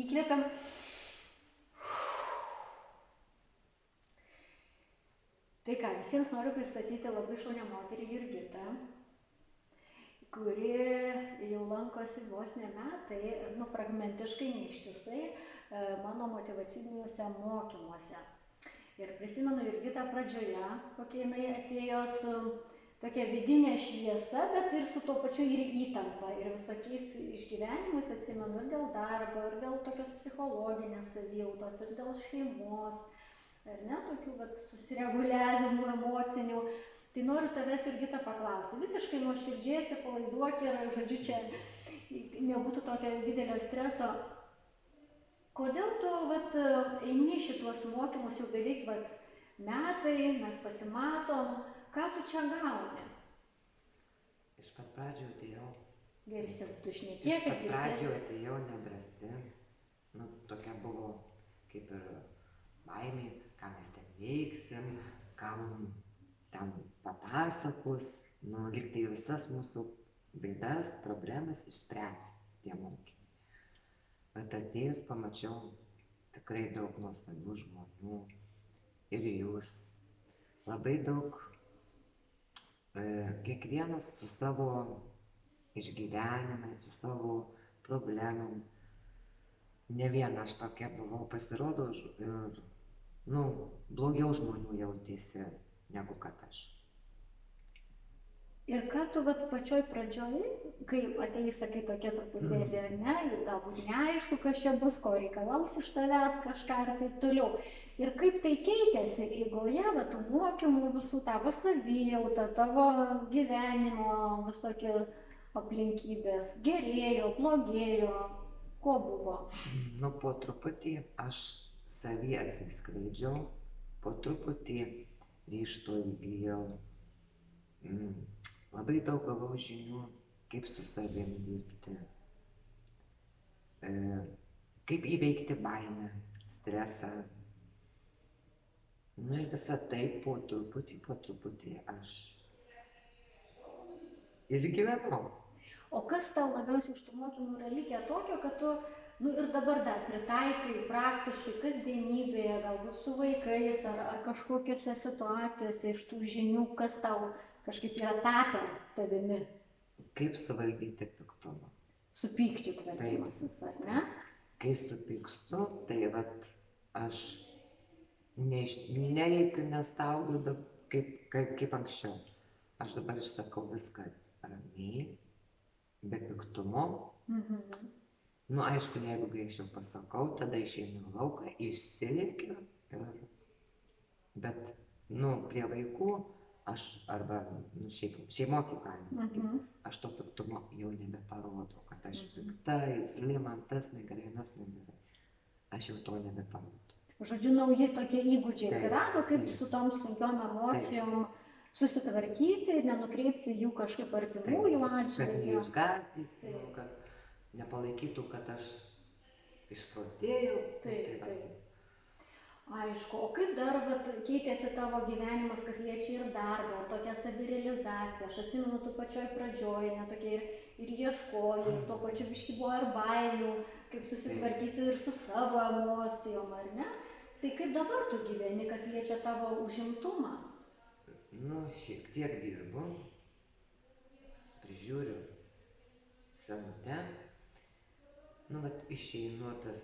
įkvėpiam. Tai ką, visiems noriu pristatyti labai šaunią moterį Jurgitą, kuri jau lankosi vos ne metai, fragmentiškai, neištisai, mano motyvaciniuose mokymuose. Ir prisimenu Jurgitą pradžioje, kokia jinai atėjo su tokia vidinė šviesa, bet ir su tuo pačiu ir įtampa. Ir visokiais išgyvenimais atsimenu ir dėl darbo, ir dėl tokios psichologinės savijautos, ir dėl šeimos, ar ne, tokių susireguliavimų emocinių. Tai noriu tavęs, Jurgita, paklausti. Visiškai nuoširdžiai atsipalaiduok ir, žodžiu, čia nebūtų tokio didelio streso. Kodėl tu eini šituos mokymus jau beveik metai, mes pasimatom, ką tu čia gauni? Iš pat pradžių atėjau. Gerai, tu šnekėk. Iš pat pradžių atėjau nedrasi. Tokia buvo kaip ir baimė, ką mes ten veiksim, kam ten papasakos. Lyg tai visas mūsų bėdas, problemas išspręs tie mokymai. Bet atėjus pamačiau tikrai daug nuostabių žmonių ir jūs. Labai daug, kiekvienas su savo išgyvenimais, su savo problemom. Ne viena aš tokia buvau, pasirodo, ir, blogiau žmonių jautėsi negu kad aš. Ir ką tu pačioj pradžioj, kai atėjai, sakai, tokia truputėlį, ne, galbūt neaišku, kas čia bus, ko reikalaus iš tavęs kažką ir taip toliau. Ir kaip tai keitėsi eigoje, tų mokymų visų, tavo savijauta, tavo gyvenimo visokie aplinkybės, gerėjo, blogėjo, ko buvo? Po truputį aš savį atsiskleidžiau, po truputį ryžto įgijau. Labai daug gavau žinių, kaip su savim dirbti, kaip įveikti baimę, stresą. Ir visą tai po truputį aš išgyvenau. O kas tau labiausiai iš tų mokymų yra likę tokio, kad tu ir dabar dar pritaikai praktiškai kasdienybėje, galbūt su vaikais ar kažkokiose situacijose iš tų žinių, kas tau kažkaip yra tapę tavimi? Kaip suvaldyti piktumą. Su pykčiu tvarkymasis, ar ne? Kai supykstu, tai aš nereikiu, nestaugiu kaip anksčiau. Aš dabar išsakau viską ramiai, be piktumo. Aišku, jeigu greičiau pasakau, tada išeinu į lauką, išsilėkiu. Bet, prie vaikų aš, arba šeimo, kaip galima sakyti, aš to piktumo jau nebeparodau, kad aš pikta, jisli, man tas negerai, tas negerai. Aš jau to nebeparodau. Žodžiu, nauji tokie įgūdžiai atsirado, kaip su tom sunkiom emocijom susitvarkyti ir nenukreipti jų kažkaip artimųjų atžvilgiu. Kad neišgąsdintų, kad nepalaikytų, kad aš išprotėjau. Taip. Aišku, o kaip dar keitėsi tavo gyvenimas, kas liečia ir darbą, tokia savirealizacija? Aš atsimenu, tu pačioj pradžioj, tokia ir ieškojai, ir tuo pačiu biškį buvo ir baimių, kaip susitvarkysi ir su savo emocijom, ar ne? Tai kaip dabar tu gyveni, kas liečia tavo užimtumą? Šiek tiek dirbu, prižiūriu senutę. Išeinu tas,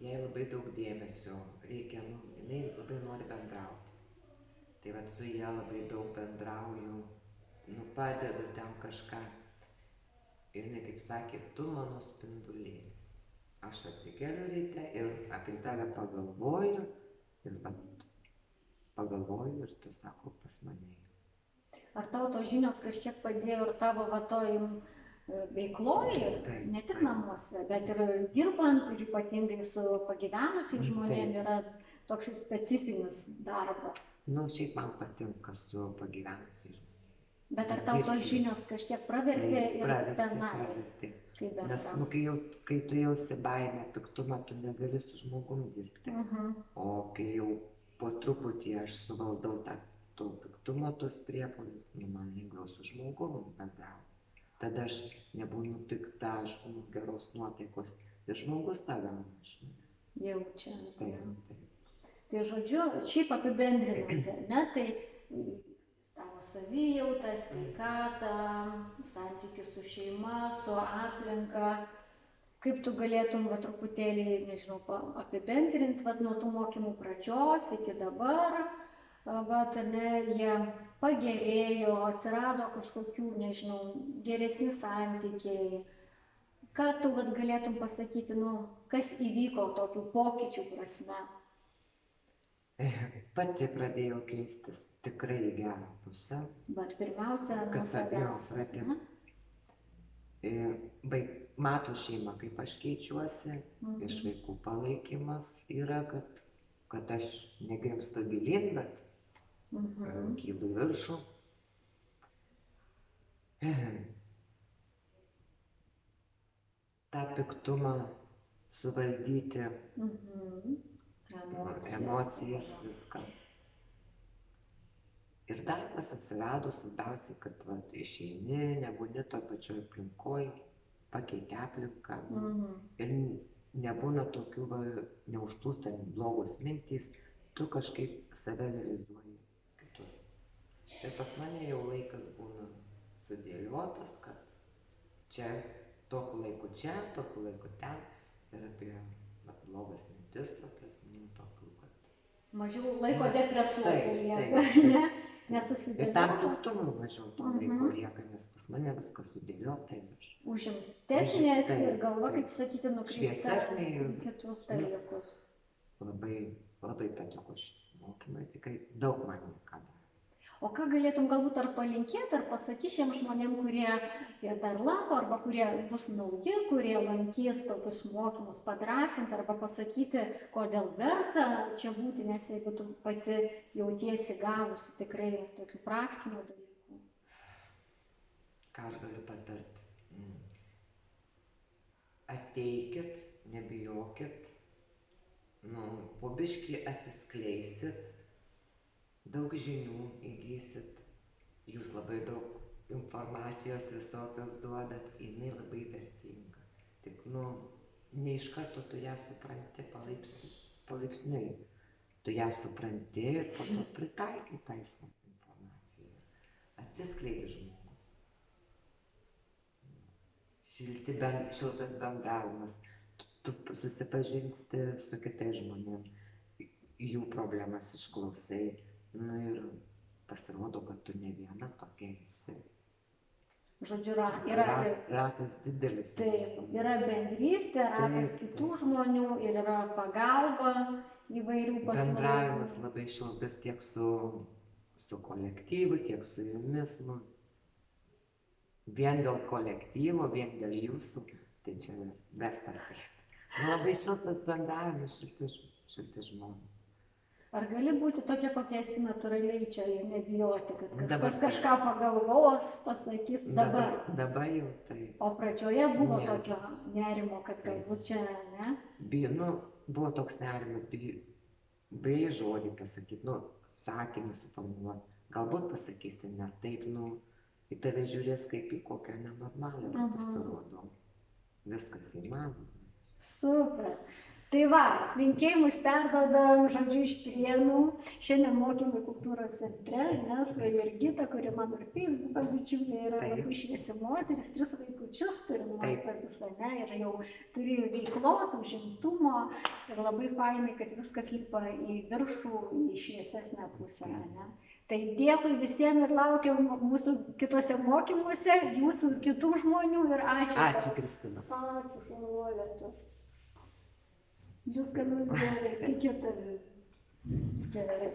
jai labai daug dėmesio reikia, jinai labai nori bendrauti. Tai su ja labai daug bendrauju, padedu ten kažką. Ir jinai kaip sakė, tu mano spindulėlis. Aš atsikeliu ryte ir apie tave pagalvoju ir tu sako pas mane. Ar tau tos žinios kažkiek padėjo ir tavo veikloj, ne tik namuose, bet ir dirbant, ir ypatingai su pagyvenusiais žmonėmis yra toks specifinis darbas? Šiaip man patinka su pagyvenusiais žmonėmis. Bet ar tau tos žinios kažkiek pravertė ir tenai? Pravertė. Nes kai tu jausi baimę, piktumą, tu negali su žmogum dirbti. O kai jau po truputį aš suvaldau to piktumo, tos priepuolius, man lengviau su žmogum bendrauti. Tada aš nebūnu pikta, aš būnu geros nuotaikos ir žmogus tą gauna iš manęs. Jaučia. Taip, taip. Tai žodžiu, šiaip apibendrinant, ne, tai tavo savijautą, sveikatą, santykius su šeima, su aplinka, kaip tu galėtum va truputėlį, nežinau, apibendrinti va nuo tų mokymų pradžios iki dabar, va, ne, jie pagerėjo, atsirado kažkokių, nežinau, geresni santykiai. Ką tu vat galėtum pasakyti, nu, kas įvyko tokių pokyčių prasme? Pati pradėjau keistis tikrai į gerą pusę. Bet pirmiausia, nuo Kad savęs. jo, mato šeima, kaip aš keičiuosi, iš vaikų palaikymas yra, kad aš negrimstu gilyn, bet kylu į viršų. tą piktumą suvaldyti, emocijas, viską. Ir darbas atsirado, svarbiausia, kad vat, išeini, nebūni toj pačioj aplinkoj, pakeiti aplinką. Ir nebūna tokių, neužplūsta blogos mintys, tu kažkaip save realizuoji kitur. Ir pas mane jau laikas būna sudėliotas, kad čia, tokiu laiku čia, tokiu laiku ten. Ir apie blogas mintis tokias, tokių, kad... Mažiau laiko depresuoti lieka, ne? Nesusidėliota. Ir tam piktumui mažiau to laiko lieka, nes pas mane viskas sudėliota ir aš... Užimtesnės ir galva, kaip sakyti, nukreipta šviesesnė į ir kitus dalykus. Labai patiko šitie mokymai, tikrai daug man ką davė. O ką galėtum galbūt ar palinkėti, ar pasakyti tiem žmonėm, kurie dar lanko, arba kurie bus nauji, kurie lankys tokius mokymus, padrąsinti arba pasakyti, kodėl verta čia būti, nes jeigu tu pati jautiesi gavusi tikrai tokių praktinių dalykų. Ką aš galiu patarti? Ateikit, nebijokit, po biškį atsiskleisit, daug žinių įgysit, jūs labai daug informacijos visokios duodat, jinai labai vertinga. Tik, ne iš karto tu ją supranti palaipsniui. Tu ją supranti ir po to pritaikai tą informaciją. Atsiskleidė žmogus. Šiltas bendravimas. Tu susipažinsti su kitais žmonėm, jų problemas išklausai. Ir pasirodo, kad tu ne viena tokia esi. Žodžiu, ratas didelis. Taip, yra bendrystė, ratas kitų žmonių ir yra pagalba įvairių paslaugų. Bendravimas labai šiltas tiek su kolektyvu, tiek su jumis. Vien dėl kolektyvo, vien dėl jūsų, tai čia verta kristi. Labai šiltas bendravimas, šilti žmonės. Ar gali būti tokia, kokia esi natūraliai čia ir nebijoti, kad kažkas kažką pagalvos, pasakys dabar? Dabar jau tai. O pradžioje buvo tokio nerimo, kad galbūt čia, ne? Buvo toks nerimas, bijai žodį pasakyti, sakinį suformuoti. Galbūt pasakysi ne taip, į tave žiūrės kaip į kokią nenormalią, pasirodo. Viskas įmanoma. Super. Tai va, linkėjimus perduodam, žodžiu, iš Prienų. Šiandien mokymai kultūros centre, su Jurgita, kuri mano ir Facebook'o bičiulė, yra labai šviesi moteris, 3 vaikučius turi nuostabius, ir jau turi veiklos, užimtumo. Ir labai fainai, kad viskas lipa į viršų, į šviesesnę pusę. Tai dėkui visiems ir laukiam mūsų kitose mokymuose, jūsų ir kitų žmonių. Ir ačiū. Ačiū, Kristina. Ačiū, šaunuolė. Viskas gerai, tikiu tavim. Gerai.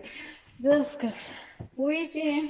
Viskas puikiai.